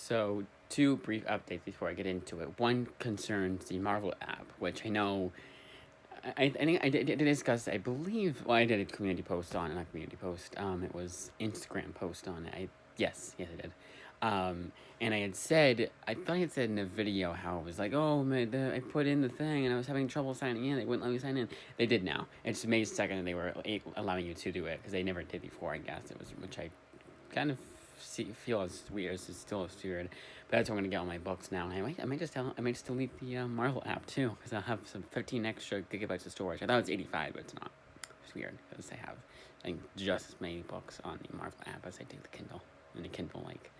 So, two brief updates before I get into it. One concerns the Marvel app, which I know I think I did discuss. I believe. Well, I did a community post on it, not community post. It was Instagram post on it. Yes, I did. And I had said, I thought I had said in a video how it was like, oh man, I put in the thing and I was having trouble signing in. They wouldn't let me sign in. They did now. It's May 2nd, and they were allowing you to do it because they never did before. I guess it was, which I kind of feel as weird. It's still as weird, but that's what I'm gonna get all my books now. And I might just delete the Marvel app too, because I'll have some 15 extra gigabytes of storage. I thought it was 85, but it's not. It's weird because I have, I think, just as many books on the Marvel app as I do the Kindle. And the Kindle, like,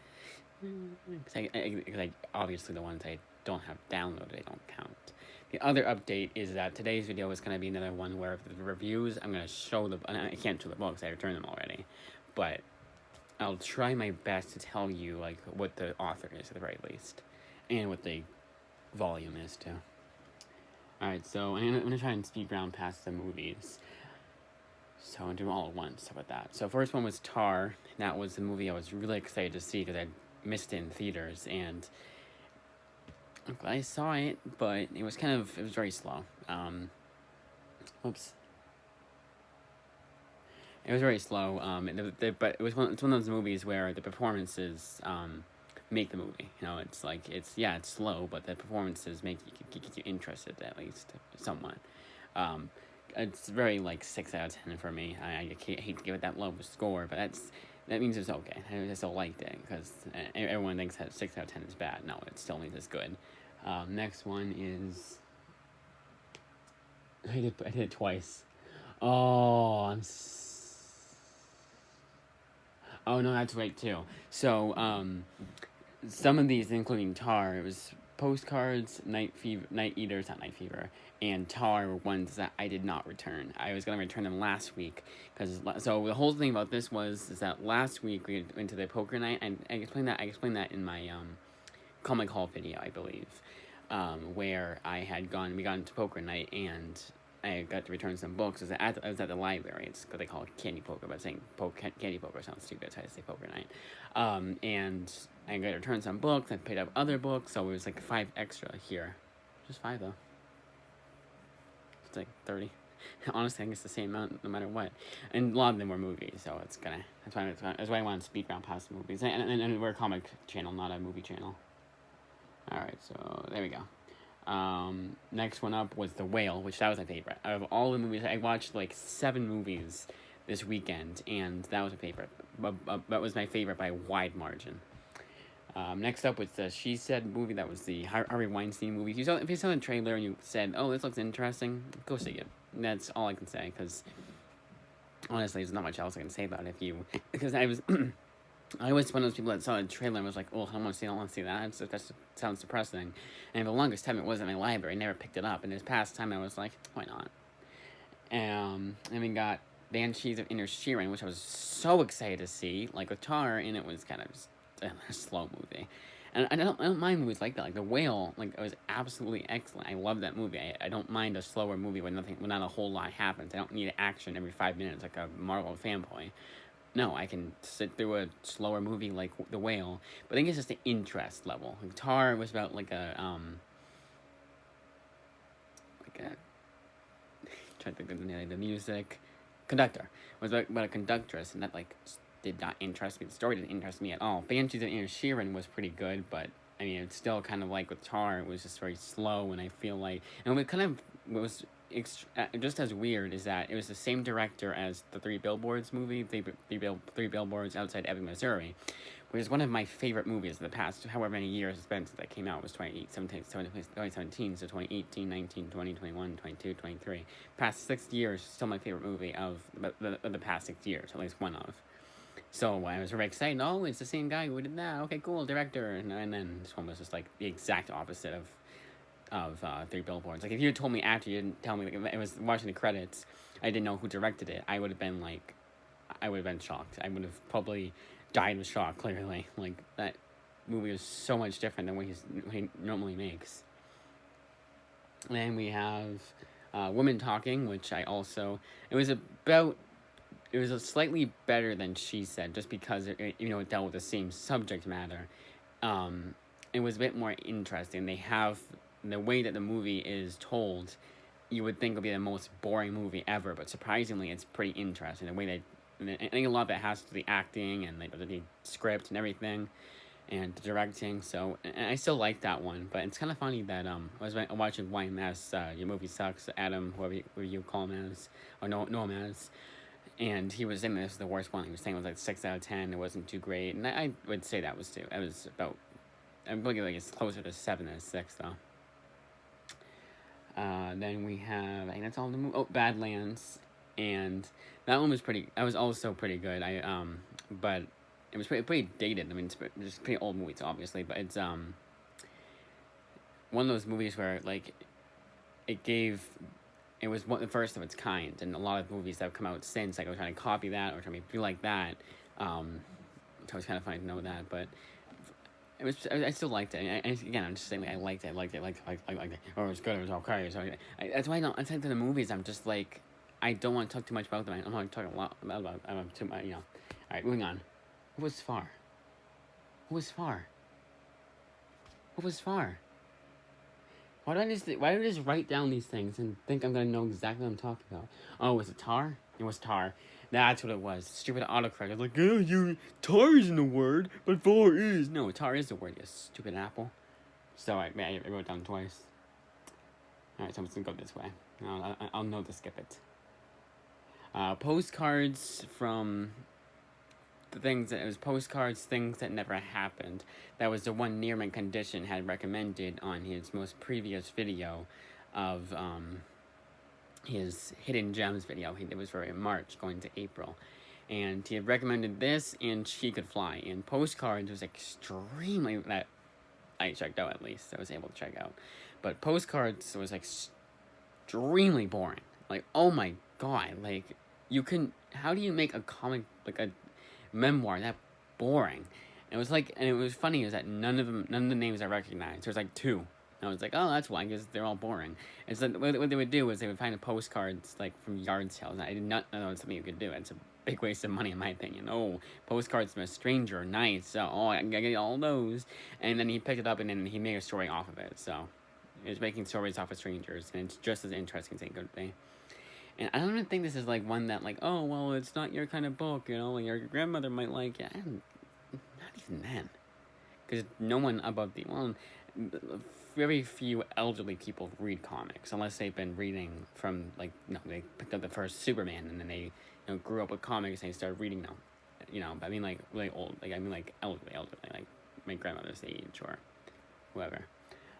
because obviously the ones I don't have downloaded, I don't count. The other update is that today's video is going to be another one where the reviews, I'm going to show the, I can't show the books, I returned them already, but I'll try my best to tell you, like, what the author is at the very least, and what the volume is too. Alright, so I'm gonna try and speed round past the movies. So I'm doing all at once. How about that? So first one was Tar. That was the movie I was really excited to see because I missed it in theaters, and I'm glad I saw it, but it was very slow. Oops. It was very slow. But it's one of those movies where the performances make the movie. You know, it's like it's slow, but the performances make you get you interested at least somewhat. It's very like 6 out of 10 for me. I hate to give it that low of a score, but that means it's okay. I still liked it because everyone thinks that 6 out of 10 is bad. No, it still means it's good. Next one is I did it twice. Oh, oh no, that's right too. So some of these, including Tar, it was Postcards, Night Eaters, not Night Fever, and Tar were ones that I did not return. I was gonna return them last week so the whole thing about this is that last week we went to the poker night, and I explained that in my comic haul video, I believe, where we got into poker night and I got to return some books. I was at the library. It's what they call candy poker, but saying candy poker sounds stupid, so I had to say poker night. And I got to return some books. I picked up other books, so it was like 5 extra here. Just 5 though. It's like 30. Honestly, I think it's the same amount no matter what. And a lot of them were movies, so that's why I want to speed round past the movies. And we're a comic channel, not a movie channel. Alright, so there we go. Next one up was The Whale, which that was my favorite. Out of all the movies, I watched like 7 movies this weekend, and that was my favorite. That was my favorite by a wide margin. Next up was the She Said movie. That was the Harvey Weinstein movie. If you saw the trailer and you said, oh, this looks interesting, go see it. And that's all I can say, because honestly, there's not much else I can say about it. Because I was one of those people that saw the trailer and was like, oh, I don't want to see that. That sounds depressing. And the longest time it was in my library. I never picked it up. And this past time I was like, why not? And we got Banshees of Inisherin, which I was so excited to see. Like with Tar, and it was kind of just a slow movie. And I don't mind movies like that. Like The Whale, like, it was absolutely excellent. I love that movie. I don't mind a slower movie when not a whole lot happens. I don't need action every 5 minutes like a Marvel fanboy. No, I can sit through a slower movie like The Whale, but I think it's just the interest level. Like Tar was about like a trying to think of the music conductor. It was about a conductress, and that like did not interest me. The story didn't interest me at all. Banshees of Inisherin was pretty good, but I mean, it's still kind of like with Tar. It was just very slow, and I feel like, and what was just as weird is that it was the same director as the Three Billboards movie, Three Billboards Outside Ebbing, Missouri, which is one of my favorite movies of the past, however many years it's been since that came out. It was 2017, so 2018, 19, 20, 21, 22, 23. Past 6 years, still my favorite movie of the past 6 years, at least one of. So I was very excited. Oh, it's the same guy who did that. Okay, cool, director. And then this one was just like the exact opposite of Three Billboards. Like, if you had told me after you didn't tell me, like, I was watching the credits, I didn't know who directed it, I would have been shocked. I would have probably died with shock, clearly. Like, that movie was so much different than what he normally makes. And we have Women Talking, which it was a slightly better than She Said, just because it dealt with the same subject matter. um, it was a bit more interesting. They have the way that the movie is told. You would think would be the most boring movie ever, but surprisingly, it's pretty interesting. The way they, I think a lot of it has to do with the acting and the script and everything, and the directing. So, and I still like that one, but it's kind of funny that I was watching YMS. Your movie sucks, Adam, whoever you call him as, or know him as, and he was saying this was the worst one. He was saying it was like 6 out of 10. It wasn't too great, and I would say that was too. It was about. I'm looking like it's closer to 7 than 6 though. Then we have, I think that's all the movie. Oh, Badlands, and that one was pretty. That was also pretty good. But it was pretty dated. I mean, it's pretty old movies, obviously, but it's one of those movies where like it gave. It was the first of its kind, and a lot of movies that have come out since, like, I was trying to copy that or trying to be like that. So it's kind of funny to know that, but it was. I still liked it. And again, I'm just saying, like, I liked it. I liked it. It. Oh, it was good. It was okay. So that's why I don't. I think to the movies, I'm just like, I don't want to talk too much about them. I'm not talking a lot about too much. You know. All right, moving on. Who was far? Who was far? Who was far? Why do I just write down these things and think I'm gonna know exactly what I'm talking about? Oh, was it Tar? It was Tar. That's what it was. Stupid autocorrect. I was like, Tar isn't a word, but far is. No, Tar is a word, you stupid apple. So I wrote it down twice. Alright, so I'm just gonna go this way. I'll know to skip it. Postcards from things that never happened. That was the one Nearman Condition had recommended on his most previous video of his Hidden Gems video. It was for March going to April. And he had recommended this and She Could Fly. And Postcards was extremely, that I checked out at least. I was able to check out. But Postcards was extremely boring. Like, oh my god. Like, how do you make a comic, like a memoir that boring? And it was funny is that none of the names I recognized. There was like two. And I was like, oh, that's why, because they're all boring. It's like what they would do is they would find a postcards like from yard sales. And I did not know it was something you could do. It's a big waste of money in my opinion. Oh, postcards from a stranger, nice. So I get all those. And then he picked it up and then he made a story off of it. So he was making stories off of strangers, and it's just as interesting as it could be. And I don't even think this is like one that like, oh well, it's not your kind of book, you know, like your grandmother might like it. Not even then, because no one above very few elderly people read comics unless they've been reading from they picked up the first Superman and then they grew up with comics and they started reading them. I mean like really old, like elderly, like my grandmother's age or whoever.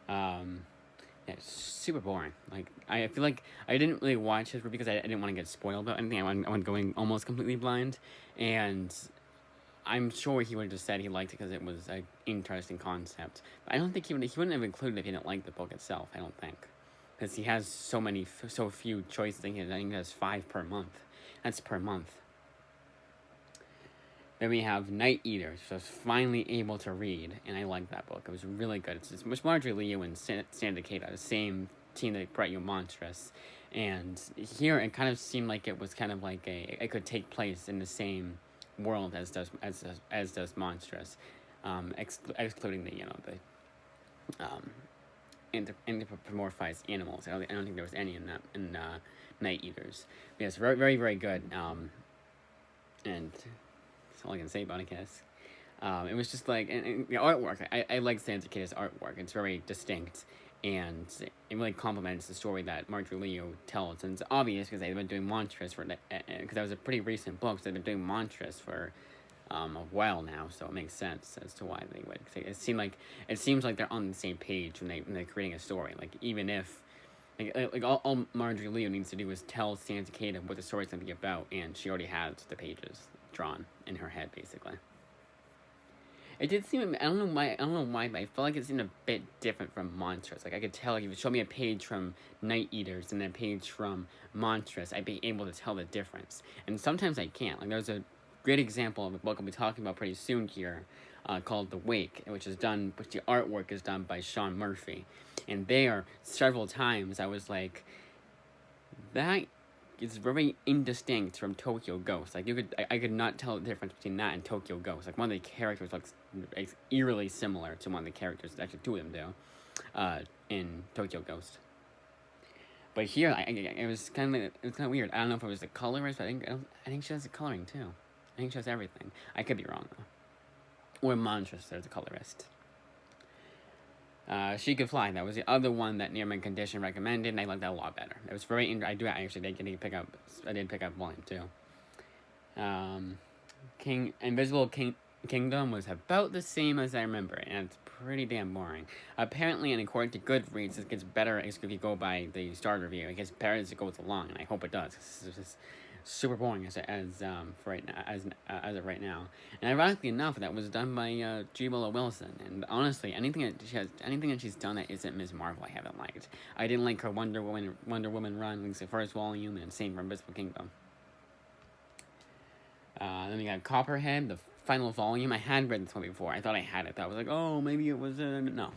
Yeah, it's super boring. Like, I feel like I didn't really watch it because I didn't want to get spoiled about anything. I went going almost completely blind, and I'm sure he would have just said he liked it because it was an interesting concept. But I don't think he wouldn't have included it if he didn't like the book itself. I don't think, because he has so few choices. I think he has 5 per month. That's per month. Then we have Night Eaters, which I was finally able to read, and I liked that book. It was really good. It's Marjorie Liu and Stan Takeda, the same team that brought you Monstrous. And here it kind of seemed like it was kind of like it could take place in the same world as does Monstrous, excluding the anthropomorphized animals. I don't think there was any in that in Night Eaters. But yes, very very very good. And that's all I can say about it, I guess. It was just like, and the artwork, I like Stan Takeda's artwork. It's very distinct, and it really complements the story that Marjorie Liu tells. And it's obvious because they've been doing Monstrous because that was a pretty recent book, so they've been doing Monstrous for a while now, so it makes sense as to why they would. It seems like they're on the same page when they're creating a story. Like, even if, all Marjorie Liu needs to do is tell Stan Takeda what the story's going to be about, and she already has the pages drawn in her head, basically. It did seem, I don't know why, but I felt like it seemed a bit different from Monstrous. Like, I could tell, if you would show me a page from Night Eaters and a page from Monstrous, I'd be able to tell the difference. And sometimes I can't. Like, there's a great example of a book I'll be talking about pretty soon here, called The Wake, which the artwork is done by Sean Murphy. And there, several times, I was like, that is very indistinct from Tokyo Ghost. Like, I could not tell the difference between that and Tokyo Ghost. Like, one of the characters looks eerily similar to one of the characters. Actually, two of them do. In Tokyo Ghost. But here, it was kind of weird. I don't know if it was the colorist, but I think she does the coloring too. I think she does everything. I could be wrong though. Or Manchester, the colorist. She Could Fly. That was the other one that Near Mint Condition recommended, and I liked that a lot better. It was very. I did pick up. I did pick up volume 2. Invisible Kingdom was about the same as I remember, and it's pretty damn boring. Apparently, and according to Goodreads, it gets better if you go by the start review. It gets better as it goes along, and I hope it does. It's just super boring as for right now, as of right now. And ironically enough, that was done by G. Willow Wilson. And honestly, anything that she's done that isn't Ms. Marvel, I haven't liked. I didn't like her Wonder Woman run, like the first volume, and same for Invisible Kingdom. Then we got Copperhead, the final volume. I had read this one before. I thought I had it. I was like, oh, maybe it was no.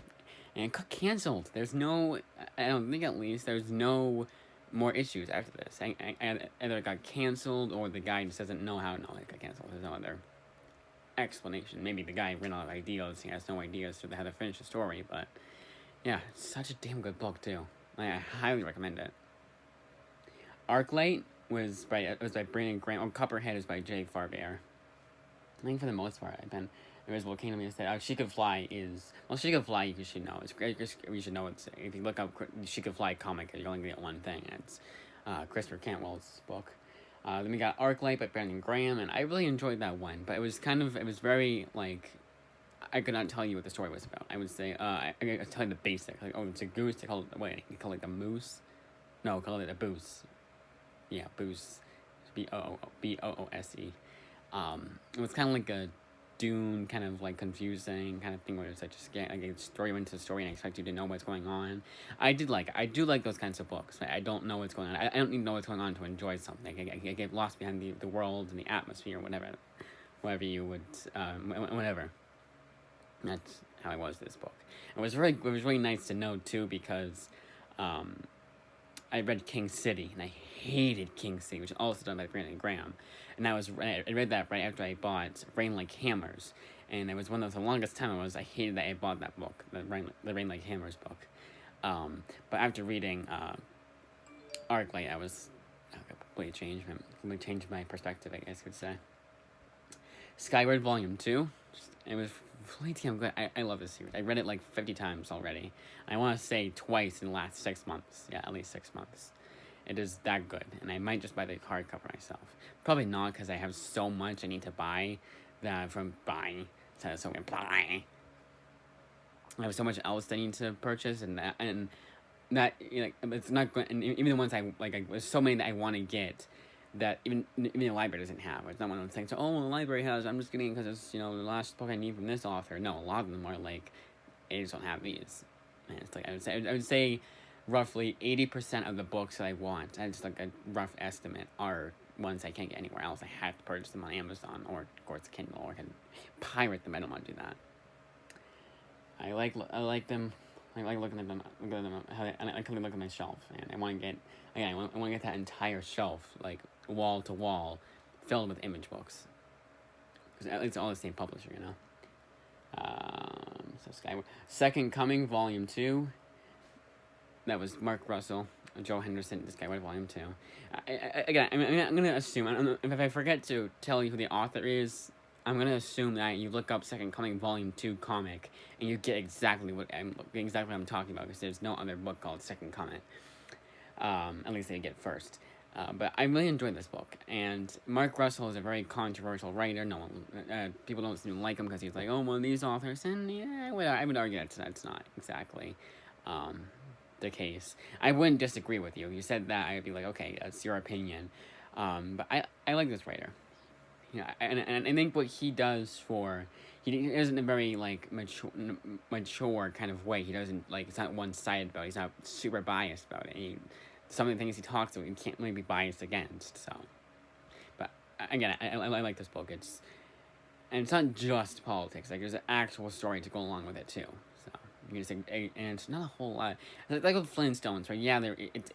And it got canceled. There's no, I don't think at least, there's no more issues after this. Either it got canceled or the guy just doesn't know how. No, it got canceled. There's no other explanation. Maybe the guy ran out of ideas. He has no ideas to how to finish the story. But yeah, it's such a damn good book too. I highly recommend it. Arclight was by Brandon Graham. Copperhead is by Jay Faerber. I think for the most part, I've been Invisible Kingdom is that She Could Fly is She Could Fly. You should know. It's great. You should know it's if you look up She Could Fly comic, you're only gonna get one thing. And it's Christopher Cantwell's book. Then we got Arclight by Brandon Graham, and I really enjoyed that one. But it was very like I could not tell you what the story was about. I would say I could tell you the basics. Like, oh, it's a goose. They call it you call it the moose. No, call it a boose. Yeah, boose. Boose. It was kind of like a Dune, kind of like confusing kind of thing where it's like just get like throw you into the story and I expect you to know what's going on. I do like those kinds of books. I don't know what's going on. I don't need to know what's going on to enjoy something. I get lost behind the world and the atmosphere, whatever you would, whatever. That's how it was this book. It was really nice to know too because, I read King City, and I hated King City, which is also done by Brandon Graham. And I read that right after I bought Rain Like Hammers. And it was one of the longest time I hated that I bought that book, the Rain Like Hammers book. But after reading Arclight, I completely changed my perspective, I guess you could say. Skyward Volume 2. It was really damn good. I love this series. I read it like 50 times already. I want to say twice in the last 6 months. Yeah, at least 6 months. It is that good. And I might just buy the hardcover myself. Probably not because I have so much I need to buy that from buying. So I'm going to buy. I have so much else I need to purchase and that it's not going. And even the ones there's so many that I want to get that even the library doesn't have. It's not one of those things. So, the library has. I'm just getting because it's the last book I need from this author. No, a lot of them are like, I just don't have these. And it's like I would say, roughly 80% of the books that I want. I just like a rough estimate are ones I can't get anywhere else. I have to purchase them on Amazon or of course Kindle or I can pirate them. I don't want to do that. I like them. I like looking at them. I can look at my shelf, and I want to get that entire shelf, like wall to wall, filled with image books. Because it's all the same publisher, So Skyward Second Coming Volume 2. That was Mark Russell, Joe Henderson, Skyward Volume 2. I'm gonna assume. If I forget to tell you who the author is, I'm gonna assume that you look up Second Coming Volume 2 comic and you get exactly what I'm talking about because there's no other book called Second Coming. At least they get first. But I really enjoyed this book, and Mark Russell is a very controversial writer. No one, people don't seem to like him because he's like, one of these authors, and yeah, I would argue that's not exactly the case. I wouldn't disagree with you. You said that, I'd be like, okay, that's your opinion. But I like this writer. And I think what he does he isn't a very like mature kind of way. He doesn't it's not one sided about it. He's not super biased about it. Some of the things he talks about, he can't really be biased against. So, but again, I like this book. It's not just politics. Like there's an actual story to go along with it too. So you can say, and it's not a whole lot. Like with Flintstones, right? Yeah,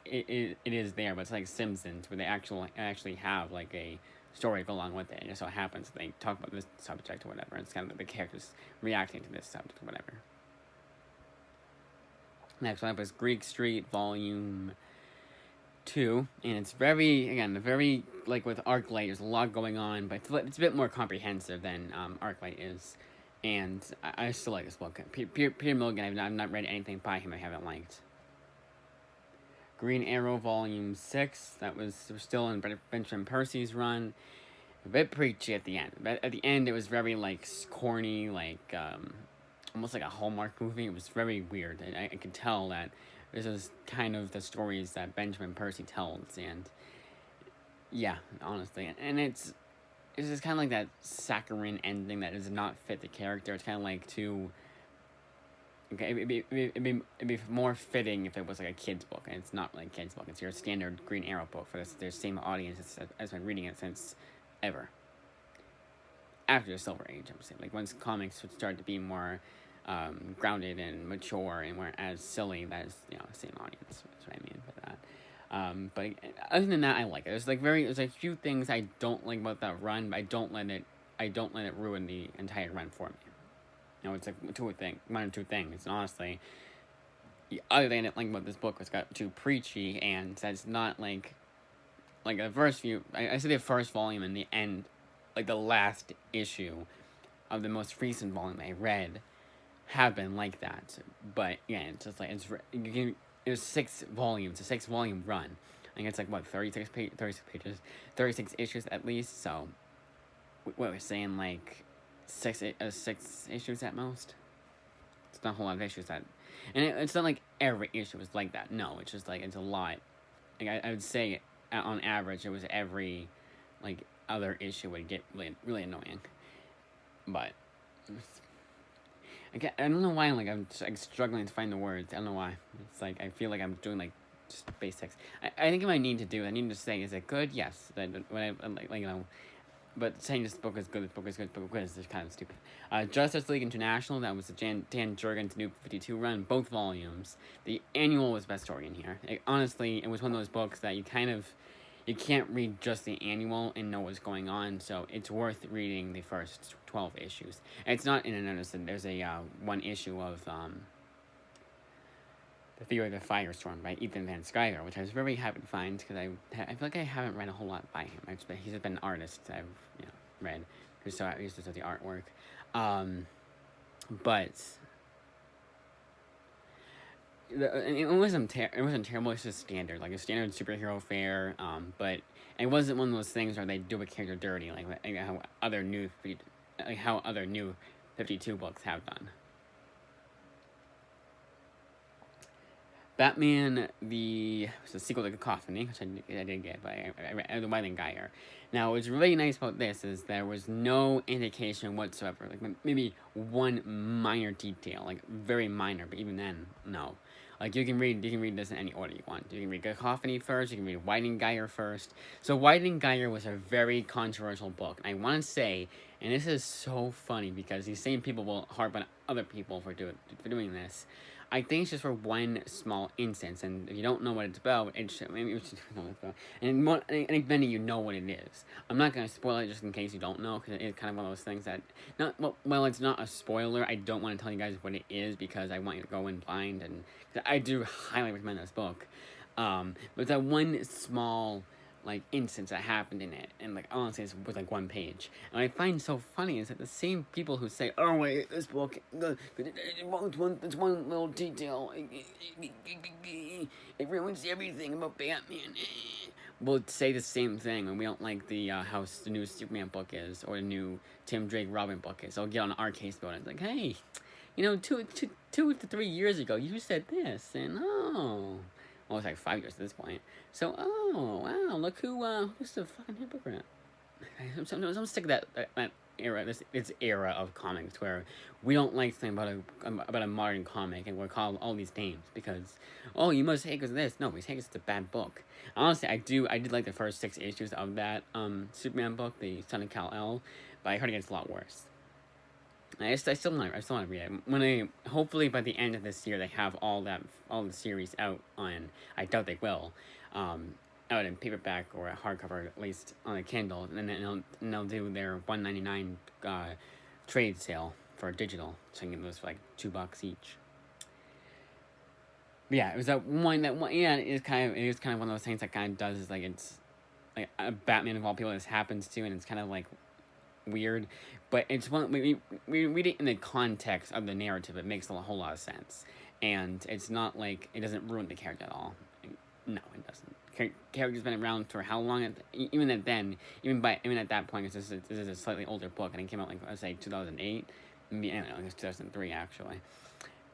it is there, but it's like Simpsons, where they actually have like a story go along with it. And just so happens they talk about this subject or whatever. It's kind of like the characters reacting to this subject or whatever. Next one up is Greek Street Volume 2, and it's very, like with Arclight, there's a lot going on, but it's a bit more comprehensive than Arclight is. And I still like this book. Peter Milligan, I've not read anything by him I haven't liked. Green Arrow Volume 6, we're still in Benjamin Percy's run. A bit preachy at the end. But at the end, it was very, like, corny, like, almost like a Hallmark movie. It was very weird. I could tell that this is kind of the stories that Benjamin Percy tells, and yeah, honestly. And it's just kind of like that saccharine ending that does not fit the character. It's kind of like too... Okay, it'd be more fitting if it was like a kid's book, and it's not like a kid's book. It's your standard Green Arrow book for their same audience as been reading it since ever. After the Silver Age, I'm saying. Like, once comics would start to be more grounded and mature and weren't as silly, that is, same audience. That's what I mean by that. But other than that, I like it. There's a few things I don't like about that run, but I don't let it ruin the entire run for me. It's like one or two things. And honestly, the other thing I didn't like about this book was got too preachy, and that's not like the first few. I say the first volume and the end, like the last issue of the most recent volume I read, have been like that. But yeah, it's just like it was 6 volumes, a 6-volume run. I think it's like what 36 pages, 36 issues at least. So what we're saying, like 6 issues at most. It's not a whole lot of issues and it's not like every issue was like that. No, it's just like it's a lot. Like I would say on average it was every like other issue would get really annoying. But I don't know why I'm struggling to find the words. I don't know why. It's like I feel like I'm doing like just basics. I think what I need to say, is it good? Yes. When I but saying this book is good, this book is just kind of stupid. Justice League International, that was the Dan Jurgens New 52 run, both volumes. The annual was the best story in here. Honestly, it was one of those books that you can't read just the annual and know what's going on, so it's worth reading the first 12 issues. And it's not in another, there's a one issue of The Theory of the Firestorm by Ethan Van Sciver, which I was very happy to find because I feel like I haven't read a whole lot by him. He's just been an artist I've read who's used to do the artwork, but it wasn't terrible. It's just standard, like a standard superhero fare. But it wasn't one of those things where they do a character dirty, like how other new 52 books have done. Batman, the sequel to Cacophony, which I did get by the Weidengeyer. Now, what's really nice about this is there was no indication whatsoever, like maybe one minor detail, like very minor, but even then, no. Like you can read this in any order you want. You can read Cacophony first. You can read Weidengeyer first. So Weidengeyer was a very controversial book. I want to say, and this is so funny because these same people will harp on other people for doing this. I think it's just for one small instance, and if you don't know what it's about, and then you know what it is. I'm not going to spoil it just in case you don't know, because it's kind of one of those things that, it's not a spoiler. I don't want to tell you guys what it is, because I want you to go in blind, and I do highly recommend this book. But that one small instance that happened in it, and honestly it was one page. And what I find so funny is that the same people who say, oh wait, this book, it's one little detail, it ruins everything about Batman, will say the same thing when we don't like how the new Superman book is, or the new Tim Drake Robin book is. They'll get on our case about it. It's like, hey, 2 to 3 years ago you said this, and well, it's 5 years at this point. So, oh, wow, look who's the fucking hypocrite. I'm sick of that era, this era of comics where we don't like something about a modern comic and we're called all these names because, oh, you must hate because of this. No, we hate because it's a bad book. Honestly, I did like the first 6 issues of that Superman book, the Son of Kal-El, but I heard it gets a lot worse. I still want to read it. Hopefully by the end of this year they have all the series out on. I doubt they will. out in paperback or a hardcover, at least on a Kindle, and then they'll do their $1.99 trade sale for digital, so you can get those for like $2 each. But yeah, it was yeah, it is kind of one of those things that kind of does is like it's like a Batman of all people this happens to, and it's kind of like weird, but it's one we read it in the context of the narrative. It makes a whole lot of sense, and it's not like it doesn't ruin the character at all. No, it doesn't. Character's been around for how long? Even at that point, this is a slightly older book, and it came out like I'd say 2008. I don't know, it was 2003 actually.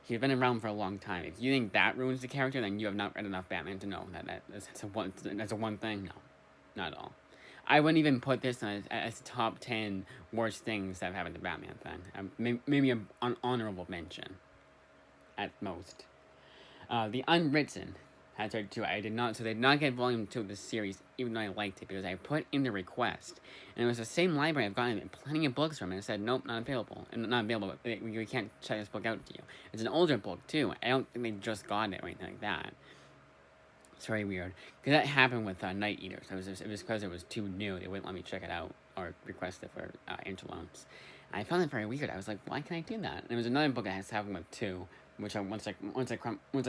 He's been around for a long time. If you think that ruins the character, then you have not read enough Batman to know that's a one thing. No, not at all. I wouldn't even put this as top 10 worst things that have happened to Batman thing. Maybe an honorable mention, at most. The Unwritten had 32. I did not, so they did not get volume 2 of this series, even though I liked it, because I put in the request, and it was the same library I've gotten plenty of books from, and it said, nope, not available, we can't check this book out to you. It's an older book, too. I don't think they just got it or anything like that. It's very weird, because that happened with Night Eaters. It was because it was too new. They wouldn't let me check it out or request it for Interloans. I found it very weird. I was like, why can't I do that? And there was another book that has to happen with 2, which once I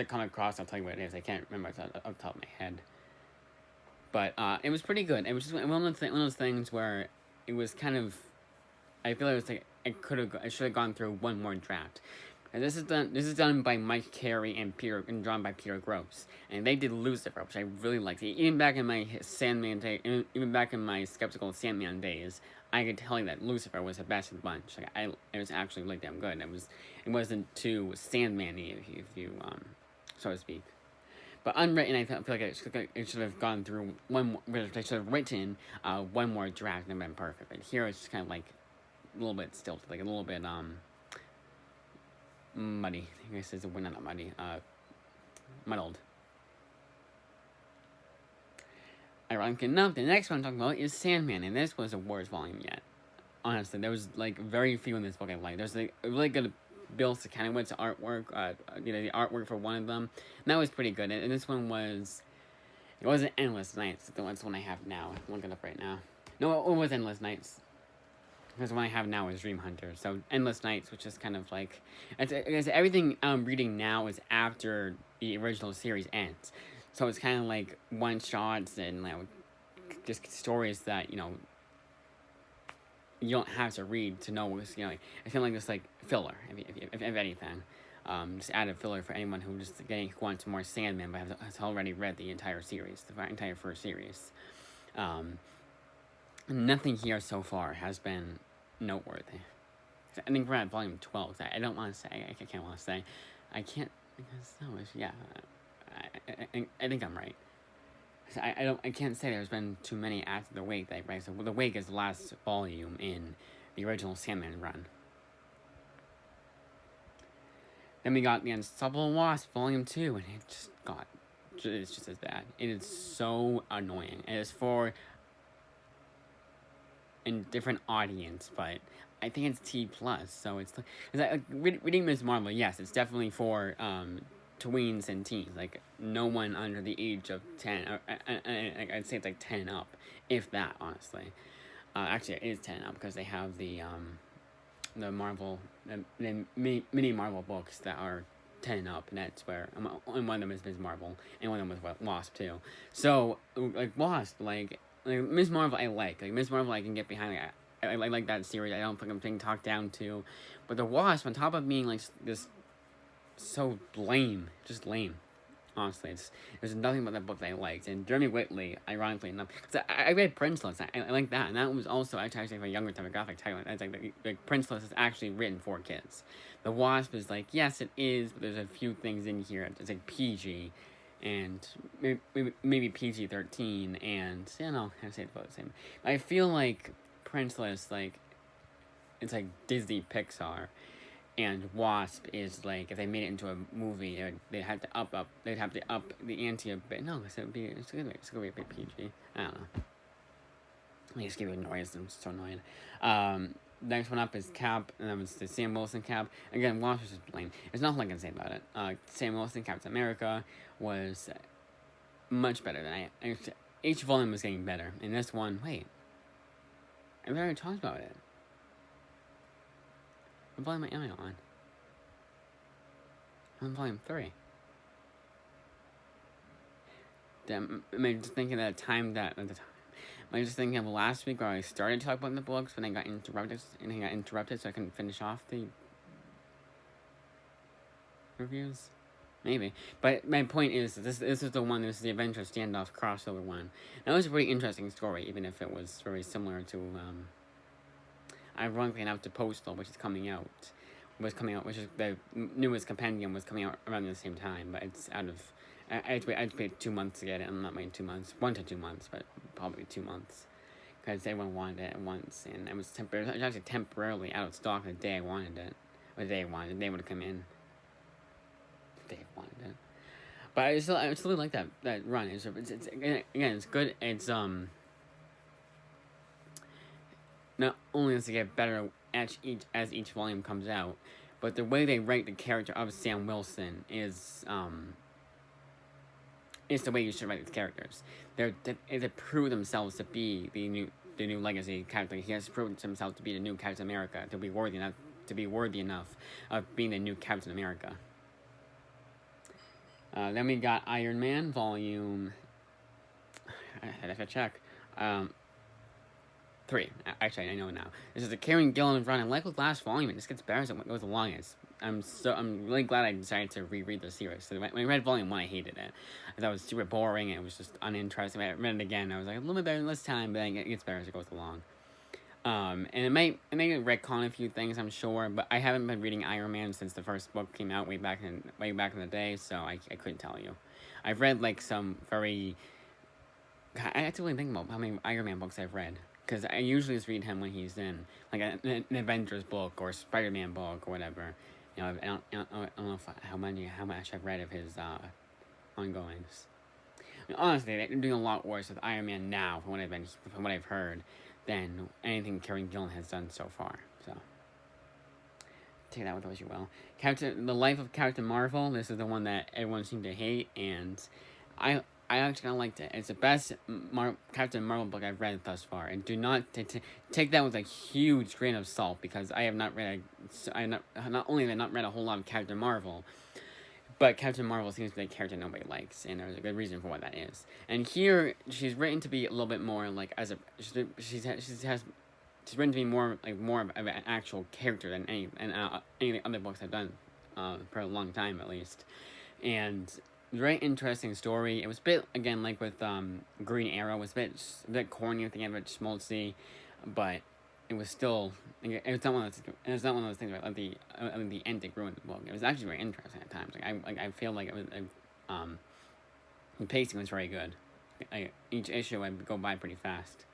come across, I'll tell you what it is. I can't remember it off the top of my head. But it was pretty good. It was just one of those things where it was kind of, I feel like it was like I should have gone through one more draft. And this is done by Mike Carey and drawn by Peter Gross, and they did Lucifer, which I really liked. Even back in my even back in my skeptical Sandman days, I could tell you that Lucifer was the best of the bunch. Like it was actually really damn good. It wasn't too Sandman-y, if you so to speak. But Unwritten, I feel like it should have gone through I should have written one more draft and been perfect. But here it's just kind of like a little bit stilted, like a little bit muddy. I guess it's not muddy. Muddled. Ironically enough, the next one I'm talking about is Sandman, and this was the worst volume yet. Honestly, there was like very few in this book I liked. There's like a really good Bill Sakanovitz artwork, the artwork for one of them, and that was pretty good. And this one it wasn't Endless Nights. That's the one I have now. I'm looking it up right now. No, it was Endless Nights. Because the one I have now is Dream Hunter. So Endless Nights, which is kind of like, everything I'm reading now is after the original series ends. So it's kind of like one shots and just stories that you don't have to read to know what's it's kind of like this like filler, if anything. Just added filler for anyone who wants more Sandman but has already read the entire series, the entire first series. Nothing here so far has been noteworthy. I think we're at volume 12. I don't want to say. I can't want to say. I can't. Yeah. I think I'm right. I can't say there's been too many after the Wake. So the Wake is the last volume in the original Sandman run. Then we got the Unstoppable Wasp Volume 2, and it's just as bad. It is so annoying. It is for a different audience, but I think it's T+, so it's like reading Ms. Marvel, yes, it's definitely for tweens and teens, like no one under the age of 10, I'd say it's like 10 up, if that, honestly. Actually, it is 10 up, because they have the Marvel, the mini Marvel books that are 10 up, and that's where, and one of them is Ms. Marvel, and one of them was Wasp, too. So, like, Wasp, like Ms. Marvel I like Ms. Marvel I can get behind, I like that series. I don't think I'm being talked down to, but the Wasp, on top of being like this so lame, just lame, honestly, there's nothing about that book that I liked. And Jeremy Whitley, ironically enough, because I read Princeless, I like that, and that was also actually for a younger demographic title. It's like Princeless is actually written for kids. The Wasp is like, yes it is, but there's a few things in here, it's like PG, and maybe PG-13, and I say it's about the same. I feel like Princeless, like, it's like Disney Pixar, and Wasp is like, if they made it into a movie, they'd have to up the ante a bit. No, it's gonna be a bit PG. I don't know. I just give it noise. I'm so annoyed. Next one up is Cap, and that was the Sam Wilson Cap. Again, Wasp is just lame. There's nothing I can say about it. Sam Wilson Captain America was much better than each volume was getting better. And this one, wait, I already talked about it. What volume am I on? I'm on volume 3. Am I just thinking at the time that at the time? Am I just thinking of last week where I started to talk about the books, but then got interrupted, so I couldn't finish off the reviews? Maybe. But my point is, this is the one, this is the Adventure Standoff crossover one. That was a pretty interesting story, even if it was very similar to, ironically enough, to Postal, which is coming out, which is the newest compendium was coming out around the same time, but it's out of, I had to wait 2 months to get it. I'm not waiting 2 months, 1 to 2 months, but probably 2 months. Because everyone wanted it at once, and it was actually temporarily out of stock the day I wanted it. Or the day I wanted it, they would have come in. The day I wanted it. But I still like that run. It's again, it's good. It's not only does it get better as each volume comes out, but the way they write the character of Sam Wilson is the way you should write the characters. They prove themselves to be the new legacy character. He has proven himself to be the new Captain America, to be worthy enough of being the new Captain America. Then we got Iron Man volume. I have to check. 3. Actually, I know it now. This is a Kieron Gillen run, and like with last volume, it just gets better as it goes along. I'm really glad I decided to reread the series. So when I read volume 1, I hated it. I thought it was super boring, and it was just uninteresting. I read it again, I was like, a little bit better this time, but then it gets better as it goes along. And it may retcon a few things, I'm sure, but I haven't been reading Iron Man since the first book came out way back in the day, so I couldn't tell you. I've read like some very. I have to really think about how many Iron Man books I've read, because I usually just read him when he's in like an Avengers book or Spider-Man book or whatever. You know, I don't know how much I've read of his ongoings. I mean, honestly, they're doing a lot worse with Iron Man now, from what I've heard, than anything Kieron Gillen has done so far. So take that with what you will. The Life of Captain Marvel. This is the one that everyone seemed to hate, and I actually kind of liked it. It's the best Captain Marvel book I've read thus far, and do not take that with a huge grain of salt, because I have not read not only have I not read a whole lot of Captain Marvel, but Captain Marvel seems to be a character nobody likes, and there's a good reason for what that is. And here, she's written to be a little bit more like she's written to be more of an actual character than any of the other books I've done for a long time at least, and. Very interesting story. It was a bit, again, like with Green Arrow, it was a bit corny, I think, a bit schmaltzy, but it was still, it's not one of those things where the ending ruined the book. It was actually very interesting at times. I feel like it was, the pacing was very good. Each issue would go by pretty fast,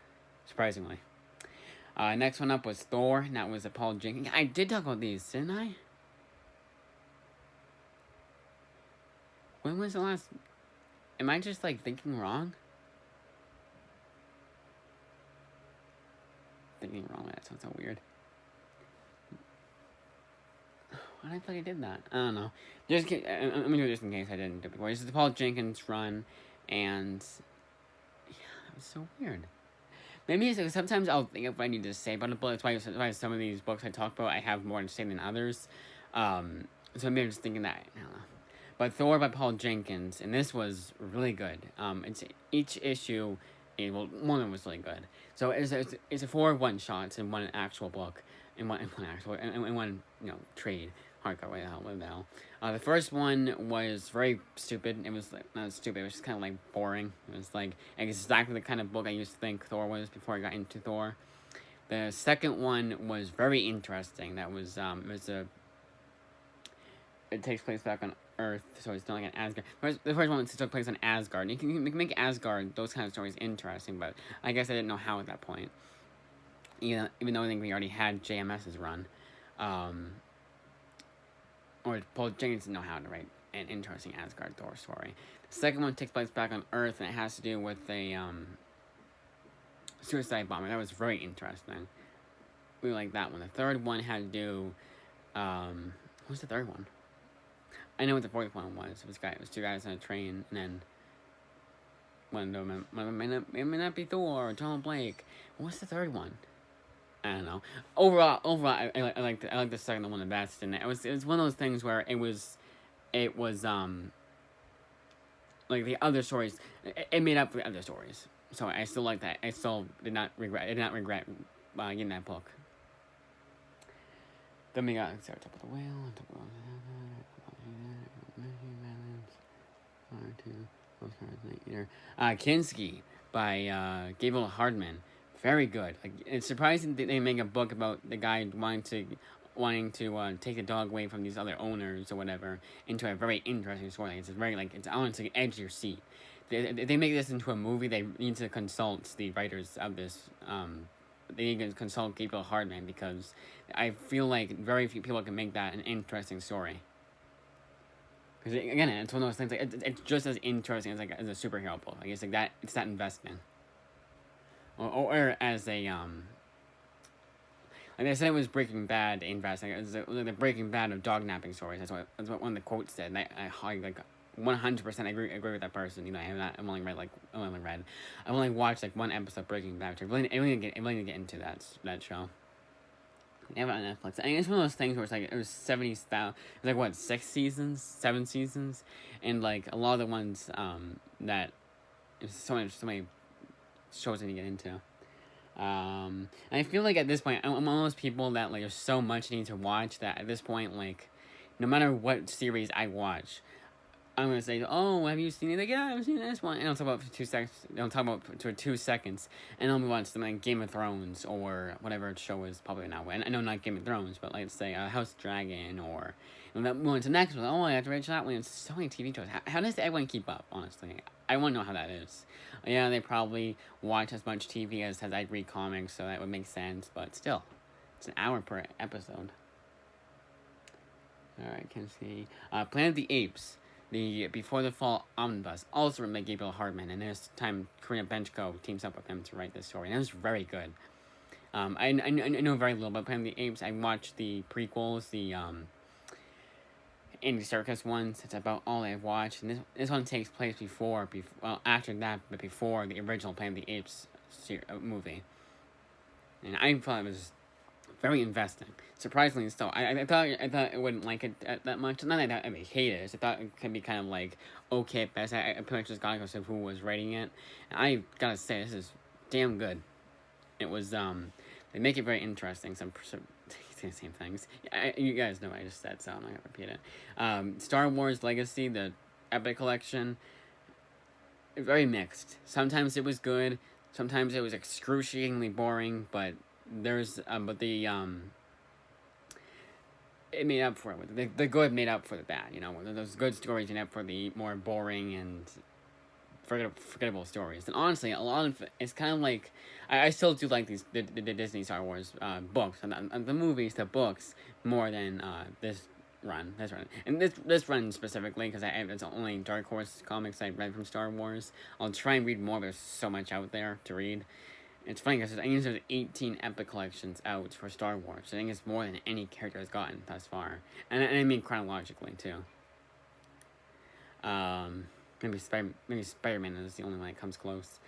surprisingly. Next one up was Thor, and that was a Paul Jenkins. I did talk about these, didn't I? When was the last... Am I just, thinking wrong? Thinking wrong, that sounds so weird. Why did I thought I did that? I don't know. I'm gonna do this in case I didn't do it before. This is the Paul Jenkins run, and... Yeah, that was so weird. Maybe sometimes I'll think of what I need to say about a book. That's why some of these books I talk about, I have more to say than others. So maybe I'm just thinking that, I don't know. But Thor by Paul Jenkins, and this was really good. It's each issue, one of them was really good. So it's a 4 one-shots in one actual book, in one trade hardcover. What the hell? The first one was very stupid. It was not stupid. It was just kind of boring. It was exactly the kind of book I used to think Thor was before I got into Thor. The second one was very interesting. That was it takes place back on Earth, so it's not like an Asgard. The first one took place on Asgard. You can make Asgard, those kind of stories, interesting, but I guess I didn't know how at that point. Even though I think we already had JMS's run. Or Paul Jenkins didn't know how to write an interesting Asgard Thor story. The second one takes place back on Earth, and it has to do with a suicide bomber. That was very interesting. We like that one. The third one had to do... what's the third one? I know what the fourth one was. It was 2 guys on a train, and then... one of them it may not be Thor or Donald Blake. What's the third one? I don't know. Overall, I like the second one the best, and it was one of those things where it was like the other stories, it made up for the other stories. So I still like that. I still did not regret getting that book. Then we got Sarah Top of the Whale, Top of the Kinski by Gabriel Hardman. Very good. Like, it's surprising that they make a book about the guy wanting to take the dog away from these other owners or whatever into a very interesting story. It's very it's honestly edge your seat. They make this into a movie. They need to consult the writers of this. They need to consult Gabriel Hardman because I feel like very few people can make that an interesting story. Because again, it's one of those things. Like it's just as interesting as a superhero book. Like it's like that. It's that investment. Or as a like I said, it was Breaking Bad investing. It was the Breaking Bad of dog napping stories. That's what one of the quotes said. And I like 100% agree with that person. You know, I've only watched like one episode of Breaking Bad. I really need to get into that show. Yeah, on Netflix. I mean, it's one of those things where it's like it was 70 style. It was like what 7 seasons, and like a lot of the ones that there's so many shows I need to get into. And I feel like at this point, I'm one of those people that like there's so much I need to watch that at this point, like no matter what series I watch, I'm gonna say, "Oh, have you seen it?" Like, yeah, I've seen this one, and I'll talk about it for 2 seconds. I'll talk about it for 2 seconds, and I'll move on to something like Game of Thrones or whatever show is probably now. And I know not Game of Thrones, but like say House of Dragon or that move to the next one. Oh, I have to reach that one. It's so many TV shows. How does everyone keep up? Honestly, I want to know how that is. Yeah, they probably watch as much TV as I read comics, so that would make sense. But still, it's an hour per episode. All right, can see Planet of the Apes. The Before the Fall omnibus, also written by Gabriel Hardman, and this time Karina Benchko teams up with him to write this story, and it was very good. I know very little about Planet of the Apes. I watched the prequels, the Andy Serkis ones. That's about all I've watched, and this one takes place after that, but before the original Planet of the Apes movie. And I thought it was very investing. Surprisingly so. I thought I wouldn't like it that much. Not that I hate it. I thought it could be kind of like okay at best. I pretty much just got to go who was writing it. And I gotta say this is damn good. It was they make it very interesting. Some same things. You guys know what I just said, so I'm not gonna repeat it. Star Wars Legacy, the Epic Collection, very mixed. Sometimes it was good. Sometimes it was excruciatingly boring. But it made up for it. The good made up for the bad. You know, those good stories made up for the more boring and forgettable stories. And honestly, a lot of it's kind of like I still do like the Disney Star Wars books and the movies, the books more than this run, and this run specifically because it's only Dark Horse comics I read from Star Wars. I'll try and read more. There's so much out there to read. It's funny because I think there's 18 epic collections out for Star Wars. I think it's more than any character has gotten thus far, and I mean chronologically too. Maybe Spider-Man is the only one that comes close.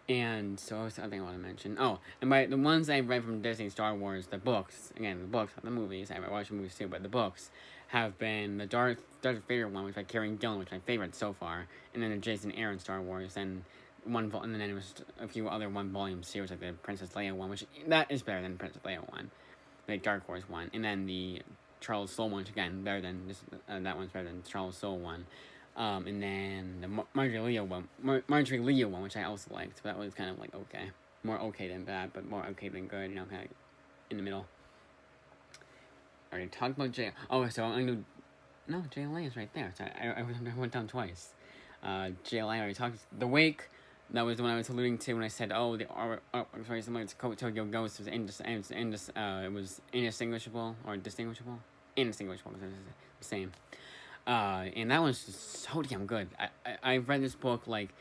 And so what's the other thing I want to mention? Oh, and by the ones I read from Disney Star Wars, the books, again, the books, not the movies, I watched the movies too, but the books have been the Darth Vader one, which by Kieran Gillen, which is my favorite so far, and then the Jason Aaron Star Wars, and and then it was a few other one-volume series, like the Princess Leia one, which, that is better than the Princess Leia one, the Dark Horse one, and then the Charles Soule one, which again, better than this, that one's better than the Charles Soule one. And then the Marjorie Liu one, which I also liked, but that was kind of like okay. More okay than bad, but more okay than good, you know, kind of in the middle. I already talked about Jay. Oh, so I'm going to... No, JLA is right there. So I went down twice. JLA, I already talked. The Wake, that was the one I was alluding to when I said, oh, sorry, someone to Tokyo Ghost was it was indistinguishable, or distinguishable? Indistinguishable, because it's the same. And that one's just so damn good. I've read this book like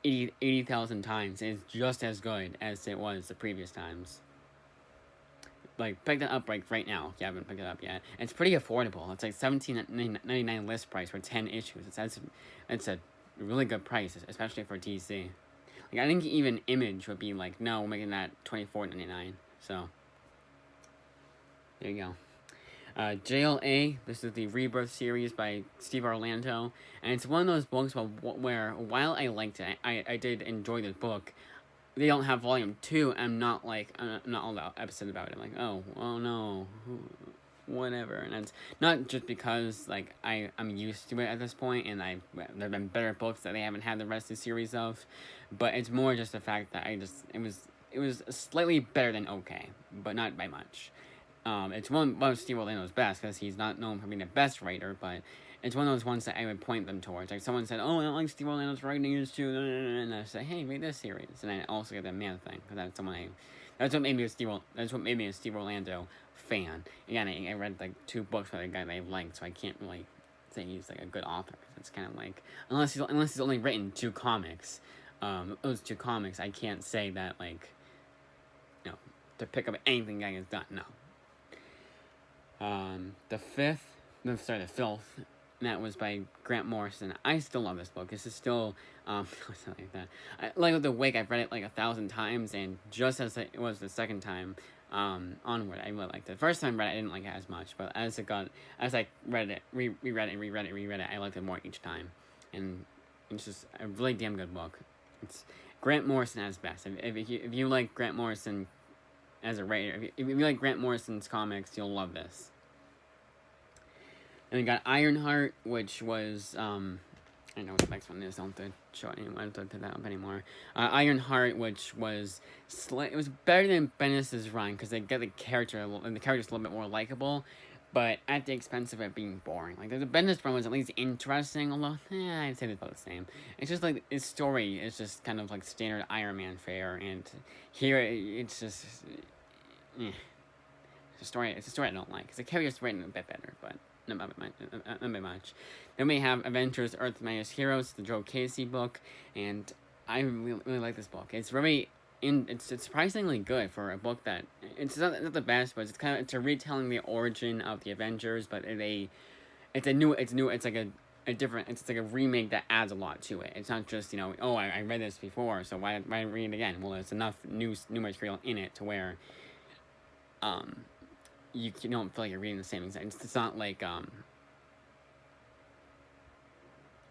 80,000 times. It's just as good as it was the previous times. Like, pick that up right now if you haven't picked it up yet. It's pretty affordable. It's like $17.99 list price for 10 issues. It's a really good price, especially for DC. Like I think even Image would be like, no, we're making that $24.99. So there you go. JLA, this is the Rebirth series by Steve Orlando, and it's one of those books where while I liked it, I did enjoy this book. They don't have volume 2. I'm not all that upset about it. I'm like, oh no, whatever. And it's not just because like I'm used to it at this point, and there've been better books that they haven't had the rest of the series of, but it's more just the fact that it was slightly better than okay, but not by much. It's one of Steve Orlando's best, because he's not known for being the best writer, but it's one of those ones that I would point them towards. Like someone said, "Oh, I don't like Steve Orlando's writing is too," and I say, "Hey, read this series," and I also get the Man Thing, because that's what made me a Steve Orlando fan. Again, I read like 2 books by the guy that I liked, so I can't really say he's like a good author. It's kind of like unless he's only written 2 comics, those 2 comics, I can't say that like, to pick up anything the guy has done. No. The Filth, and that was by Grant Morrison. I still love this book. This is still, something like that. Like The Wake, I've read it like 1,000 times, and just as it was the second time, onward, I really liked it. The first time I read it, I didn't like it as much, but as I read it, reread it, I liked it more each time. And it's just a really damn good book. It's Grant Morrison at his best. If you like Grant Morrison as a writer, if you like Grant Morrison's comics, you'll love this. And we got Ironheart, which was, I don't know what the next one is, I don't have to show it anymore, I don't have to put that up anymore. Ironheart, which was, it was better than Bendis' run, because they get the character's a little bit more likable, but at the expense of it being boring. Like, the Bendis run was at least interesting, although, I'd say they're both the same. It's just like, his story is just kind of like standard Iron Man fare, and here, it's just, it's a story I don't like, because the character's written a bit better, but not by much. Then we have Avengers: Earth's Mightiest Heroes, the Joe Casey book, and I really like this book. It's it's surprisingly good for a book that it's not the best, but it's a retelling the origin of the Avengers, but it's like a remake that adds a lot to it. It's not just I read this before, so why read it again? Well, there's enough new material in it to where you don't feel like you're reading the same exact. It's not like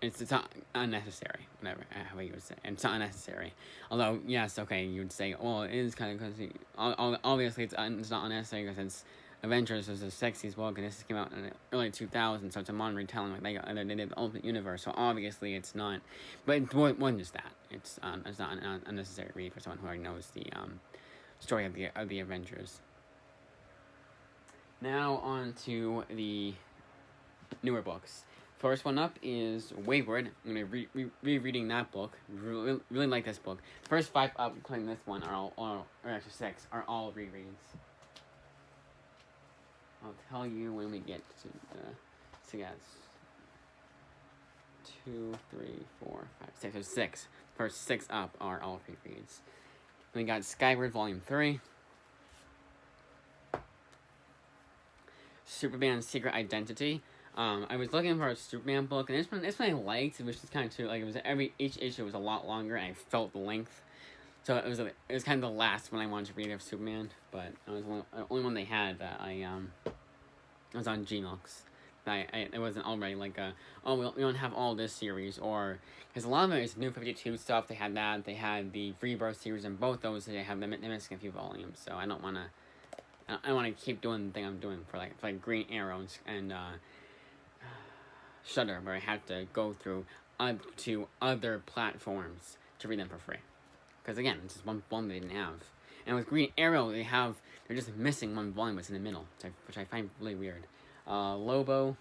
it's not unnecessary. Whatever, how you would say. It's not unnecessary. Although yes, okay, you would say, well, it is kind of because obviously it's not unnecessary because it's Avengers was the sexiest book, and this came out in the early 2000s, so it's a modern retelling. Like they did the Ultimate Universe, so obviously it's not. But it's more than just that. It's not an unnecessary read for someone who already knows the story of the Avengers. Now on to the newer books. First one up is Wayward. I'm going to be rereading that book. Really like this book. The first 5 up, including this one, or actually 6, are all rereads. I'll tell you when we get to so yeah, 2, 3, 4, 5, 6. So 6. First 6 up are all rereads. Then we got Skyward Volume 3. Superman's Secret Identity. I was looking for a Superman book, and this one I liked. It was just kind of too like each issue was a lot longer, and I felt the length. So it was kind of the last one I wanted to read of Superman, but it was the only one they had that it was on Gmux. It wasn't already like we don't have all this series, or because a lot of it is New 52 stuff. They had that. They had the Rebirth series, and both those they have them missing a few volumes. So I don't want to. I want to keep doing the thing I'm doing for like Green Arrows and Shudder, where I have to go through to other platforms to read them for free. Because again, it's just one volume they didn't have. And with Green Arrow, they're just missing one volume that's in the middle, which I find really weird. Lobo,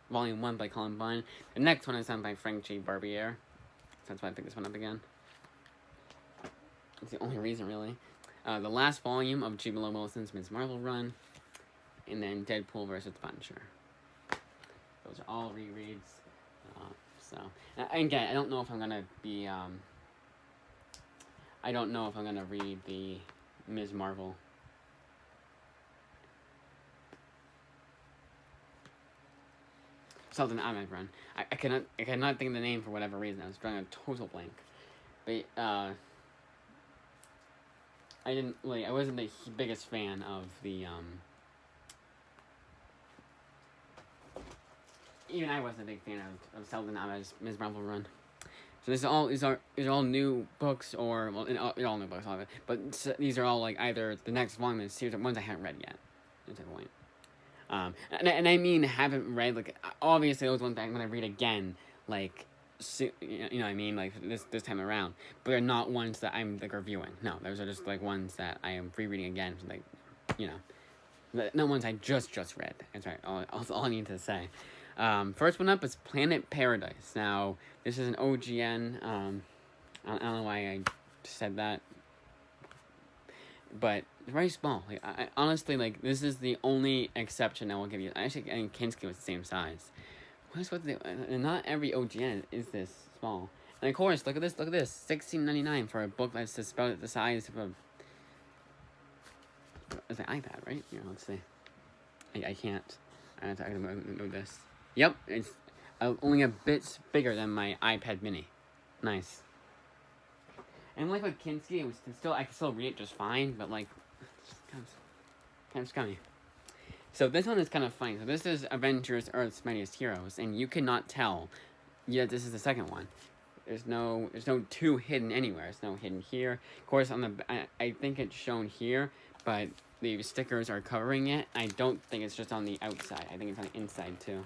Volume 1 by Colin Bunn. The next one is done by Frank J. Barbier. So that's why I picked this one up again. It's the only reason, really. The last volume of G. Willow Wilson's Ms. Marvel run, and then Deadpool vs. Punisher. Those are all rereads. Again, I don't know if I'm gonna be. I don't know if I'm gonna read the Ms. Marvel. Sultan Ahmed run. I cannot think of the name for whatever reason. I was drawing a total blank. But I wasn't the biggest fan of the even I wasn't a big fan of Sultan Ahmed's Ms. Marvel run. So these are all new books, or well, all new books, all of it. But these are all like either the next volume of the series, or ones I haven't read yet. That's the point. And I mean haven't read, like, obviously those ones I'm gonna read again, like, you know what I mean, like this time around. But they're not ones that I'm like reviewing. No, those are just like ones that I am rereading again, like, you know, not ones I just read. That's right. All I need to say. First one up is Planet Paradise. Now, this is an OGN. I don't know why I said that, but it's very small. Like, I honestly, like, this is the only exception I will give you. Actually, I think Kinski was the same size. And not every OGN is this small. And of course, look at this. $16.99 for a book that's just about the size of it's an iPad, right? Here, let's see. I can't. I have to move this. Yep, it's only a bit bigger than my iPad Mini. Nice. And like with Kinski, I can still read it just fine, but like, kind of scummy. So this one is kind of funny. So this is Avengers: Earth's Mightiest Heroes, and you cannot tell yet this is the second one. There's no 2 hidden anywhere. There's no hidden here. Of course, I think it's shown here, but the stickers are covering it. I don't think it's just on the outside. I think it's on the inside too.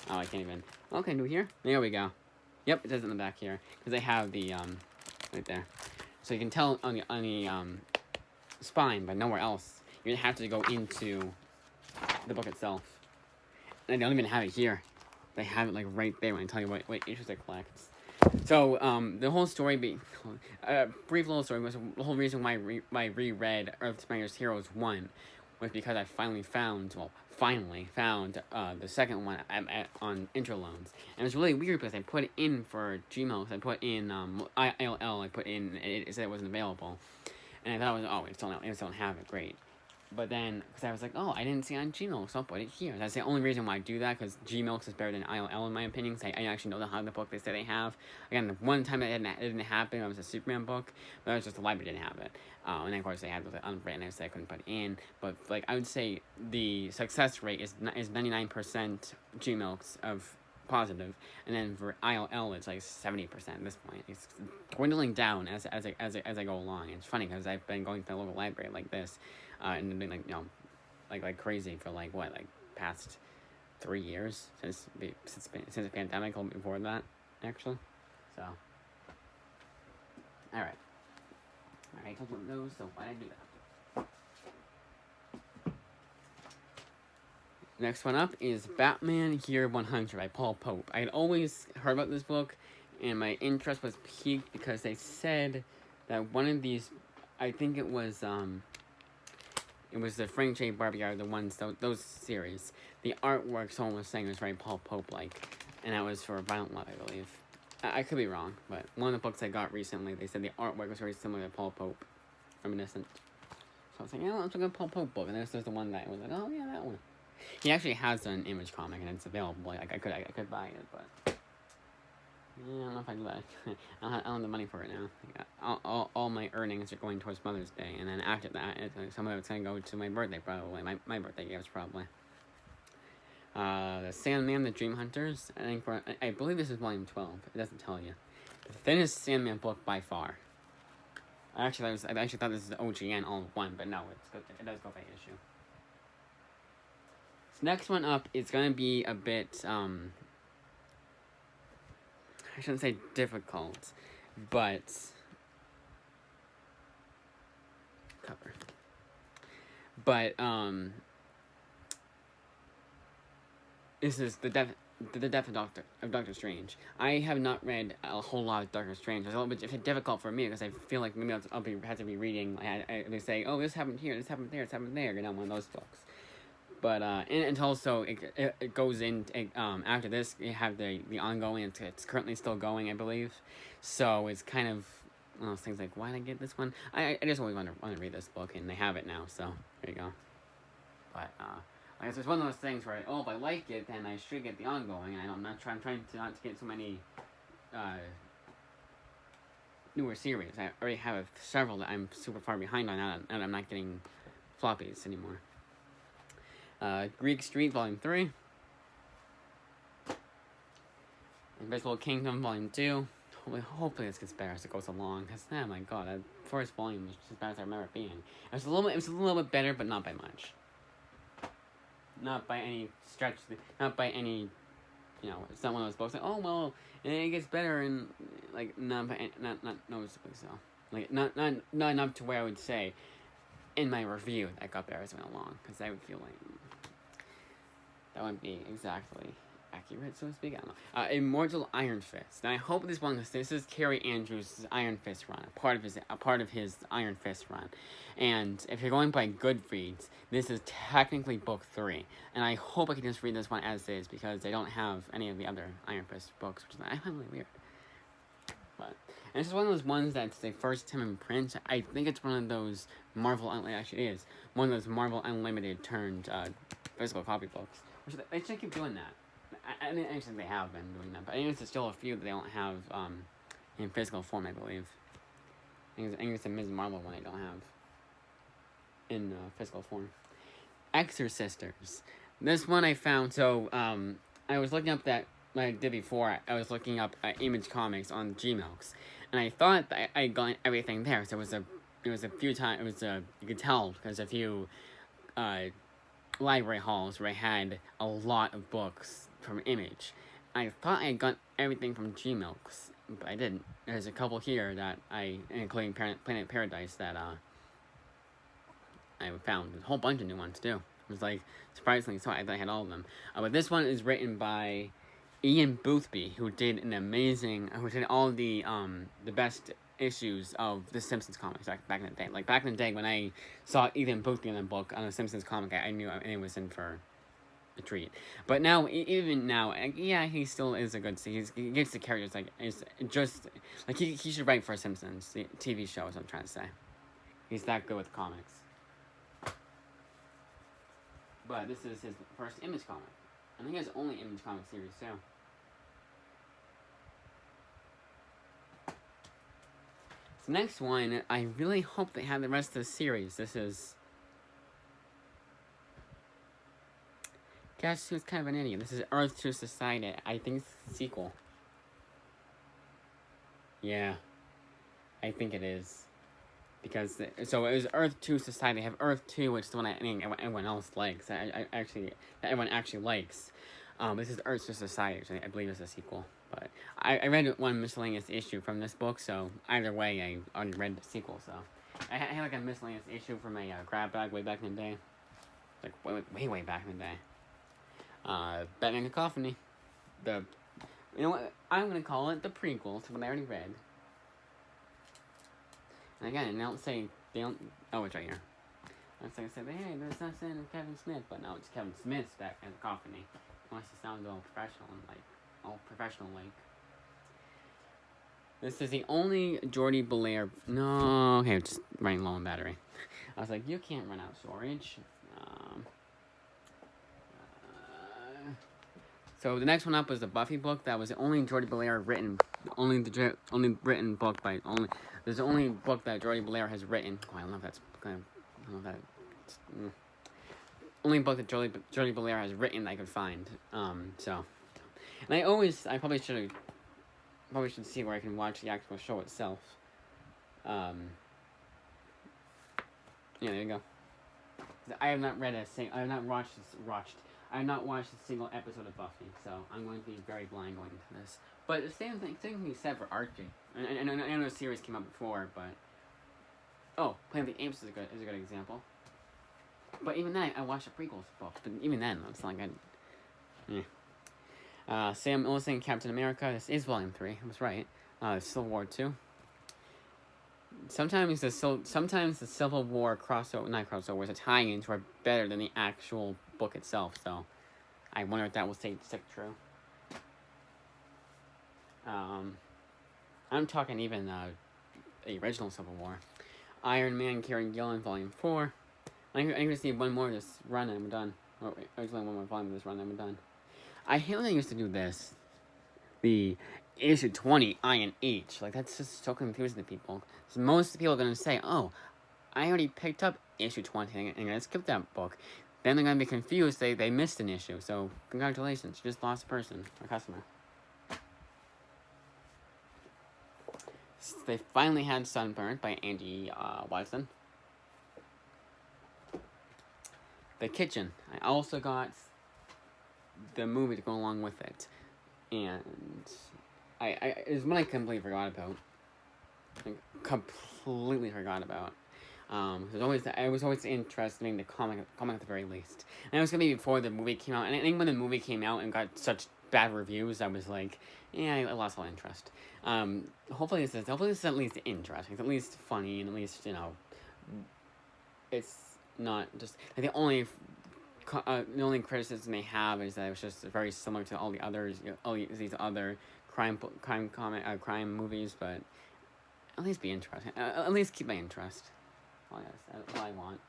Oh, I can't even. Okay, do here. There we go. Yep, it says in the back here because they have the right there, so you can tell on the spine, but nowhere else. You have to go into the book itself, and they don't even have it here. They have it like right there when I tell you what issues it collects. So the whole story, brief little story, was the whole reason why I reread Earth's Mightiest Heroes 1 was because I finally found the second one on Interloans. And it was really weird because I put it in for Gmail, because I put in ILL, it said it wasn't available. And I thought it still don't have it, great. But then, because I was like, oh, I didn't see it on Gmilk, so I'll put it here. That's the only reason why I do that, because Gmilk is better than ILL in my opinion, because I actually know the book they say they have. Again, the one time it didn't happen, it was a Superman book, but it was just the library didn't have it. And then, of course, they had it unwritten, and I couldn't put it in. But, like, I would say the success rate is 99% Gmilk's of positive, and then for ILL it's like 70% at this point. It's dwindling down as I go along. It's funny because I've been going to the local library like this, and been like, you know, like crazy for like past 3 years since the pandemic, or before that actually. So all right, talk about those. So why did I do that? Next one up is Batman Year 100 by Paul Pope. I had always heard about this book, and my interest was piqued because they said that one of these, I think it was the Frank J. Barbier, those series. The artwork, someone was saying, was very Paul Pope-like, and that was for Violent Love, I believe. I could be wrong, but one of the books I got recently, they said the artwork was very similar to Paul Pope, reminiscent. So I was like, yeah, let's look at a Paul Pope book, and this is the one that I was like, oh yeah, that one. He actually has an Image comic, and it's available. Like, I could buy it, but yeah, I don't know if I do that. I don't have the money for it now. All my earnings are going towards Mother's Day, and then after that, some of it's gonna go to my birthday, probably. My birthday gifts, probably. The Sandman, the Dream Hunters. I believe this is volume 12. It doesn't tell you. The thinnest Sandman book by far. I actually thought this is the OGN all in one, but no, it does go by issue. So next one up is going to be a bit, I shouldn't say difficult, but cover. But, this is the death of Doctor Strange. I have not read a whole lot of Doctor Strange. It's a little bit difficult for me because I feel like maybe I'll have to be reading. They say, oh, this happened here, this happened there, this happened there. You know, one of those books. But and also it goes in after this. You have the ongoing. It's currently still going, I believe. So it's kind of one of those things like, why did I get this one? I just always want to read this book, and they have it now. So there you go. But Like, it's one of those things where, oh, if I like it, then I should get the ongoing. And I'm trying to not to get so many newer series. I already have several that I'm super far behind on, and I'm not getting floppies anymore. Greek Street Volume 3. Invisible Kingdom Volume 2. Hopefully this gets better as it goes along. Cause oh my god, that first volume was just as bad as I remember it being. It was a little bit better, but not by much. Not by any stretch. Not by any. It's not one of those books like, oh well, and it gets better, and like not noticeably so. Like not enough to where I would say in my review that got better as it went along, because I would feel like that wouldn't be exactly accurate, so to speak. I don't know. Immortal Iron Fist. Now I hope this one, this is Kerry Andrews' Iron Fist run, a part of his Iron Fist run, and if you're going by Goodreads, this is technically book 3, and I hope I can just read this one as is, because they don't have any of the other Iron Fist books, which I find really weird. But and this is one of those ones that's the first time in print. I think it's one of those Marvel actually is one of those Marvel Unlimited turned physical copy books. Which they should keep doing that. I mean, actually, they have been doing that, but I think there's still a few that they don't have in physical form, I believe. I think it's the Ms. Marvel one they don't have in physical form. Exorcisters. This one I found, so I was looking up that, like I did before, I was looking up Image Comics on Gmilks, and I thought that I got everything there, so it was a few times, you could tell, because a few library halls where I had a lot of books from Image. I thought I got everything from Gmilks, but I didn't. There's a couple here that including Planet Paradise, that I found a whole bunch of new ones too. It was like surprisingly so. I thought I had all of them. But this one is written by Ian Boothby, who did all the best issues of the Simpsons comics back in the day. Like back in the day when I saw Ian Boothby in a book on a Simpsons comic, I knew it was in for a treat. But now, even now, yeah, he still is a good. He gets the characters like it's just like he should write for a Simpsons TV show. Is what I'm trying to say. He's that good with comics. But this is his first Image comic. I think his only Image comic series too. The next one, I really hope they have the rest of the series. This is... Guess who's kind of an idiot? This is Earth to Society. I think it's the sequel. Yeah. I think it is. Because, so it was Earth 2 Society. I have Earth 2, which is the one I think everyone else likes. That everyone actually likes. This is Earth to Society, which I believe is a sequel. But I read one miscellaneous issue from this book, so either way, I already read the sequel, so. I had like a miscellaneous issue from a grab bag way back in the day. Like, way back in the day. Batman Cacophony. You know what? I'm gonna call it the prequel to what I already read. And again, they don't, oh, it's right here. I was like, hey, there's not saying it's Kevin Smith, but no, it's Kevin Smith's Batman Cacophony. It wants to sound all professional and like, all professional like. This is the only Jordie Bellaire. No, okay, just running low on battery. I was like, you can't run out of storage. So the next one up was the Buffy book. That was the only Jordie Bellaire written, only written book by only. There's the only book that Jordie Bellaire has written. Oh, I don't know if that's kind of. I don't know if that. Only book that Jordie Bellaire has written that I could find. So. And I probably should see where I can watch the actual show itself. Yeah, there you go. I have not watched a single episode of Buffy, so I'm going to be very blind going into this. But the same thing can be said for Archie. And I know the series came out before, but Planet of the Apes is a good example. But even then, I watched the prequels books. But even then, it's not like Sam Wilson, Captain America. This is Volume 3. I was right. Civil War 2. Sometimes the Civil War crossovers, the tie-ins were better than the actual book itself. So I wonder if that will stick true. I'm talking even the original Civil War. Iron Man, Karen Gillan, Volume 4. I'm going to see one more of this run and I'm done. Oh, wait, there's only one more volume of this run, I'm done. I hate when I used to do this. The issue 20, I and H. Like, that's just so confusing to people. So most people are going to say, oh, I already picked up issue 20 and I skipped that book. Then they're going to be confused. They missed an issue. So, congratulations. You just lost a person, a customer. They finally had Sunburned by Andy Watson. The Kitchen. I also got the movie to go along with it. And it's one I completely forgot about. Completely forgot about. I was always interested in the comic at the very least. And it was gonna be before the movie came out. And I think when the movie came out and got such bad reviews, I was like, yeah, I lost all interest. Hopefully this is at least interesting. It's at least funny, and at least it's not just like the only criticism they have is that it was just very similar to all the others, all these other crime movies. But at least be interesting. At least keep my interest. That's what I want.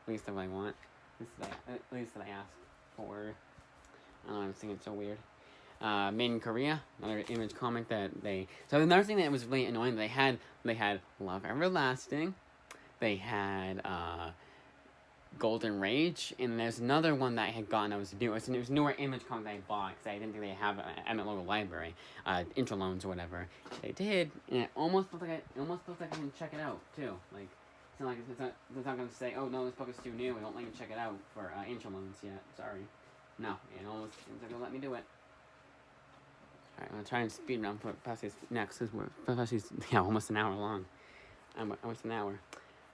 At least that I want. At least that I asked for. I don't know, I'm thinking it's so weird. Made in Korea, another Image comic that they. So another thing that was really annoying, they had Love Everlasting, they had Golden Rage, and there's another one that I had gotten that was new. It was newer Image comic that I bought because I didn't think they have at my local library, Interloans or whatever. They did, and it almost looked like I can check it out too. Like it's not gonna say, oh no, this book is too new. We don't let you check it out for Interloans yet. Sorry, no, it almost seems like they'll let me do it. Alright, I'm gonna try and speed run past these next because we're almost an hour long. Almost an hour.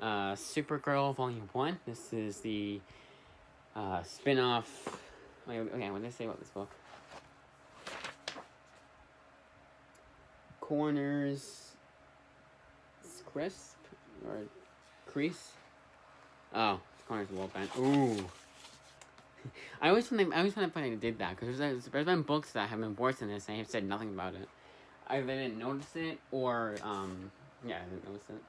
Supergirl Volume 1. This is the spin-off. Okay, what did I say about this book? Corners Crisp or Crease? Oh, Corners Wolfman. Ooh. I always find it funny they did that because there's been books that have been worse than this and I have said nothing about it. Either they didn't notice it or I didn't notice it.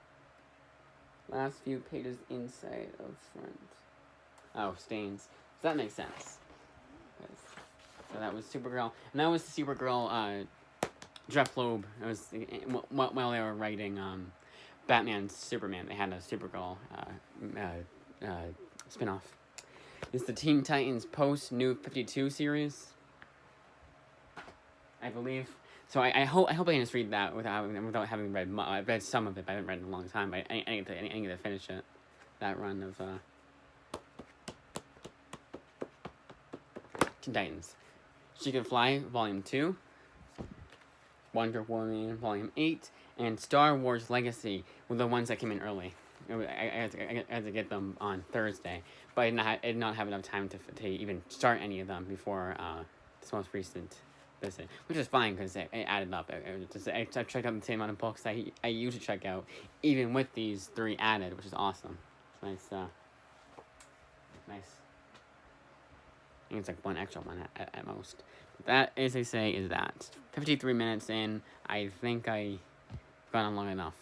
Last few pages inside of front. Oh, stains. So that makes sense. So that was Supergirl, and that was the Supergirl. Jeff Loeb. It was while they were writing Batman Superman. They had a Supergirl spinoff. It's the Teen Titans Post New 52 series, I believe. So I hope I can just read that without having read. I've read some of it, but I haven't read it in a long time. But I need to finish it. That run of Teen Titans. She Can Fly Volume 2, Wonder Woman Volume 8, and Star Wars Legacy were the ones that came in early. I had to get them on Thursday, but I did not have enough time to even start any of them before this most recent visit, which is fine because it added up. I checked out the same amount of books I usually check out, even with these 3 added, which is awesome. It's nice. I think it's like one extra one at most. But that, as they say, is that. 53 minutes in, I think I've gone on long enough.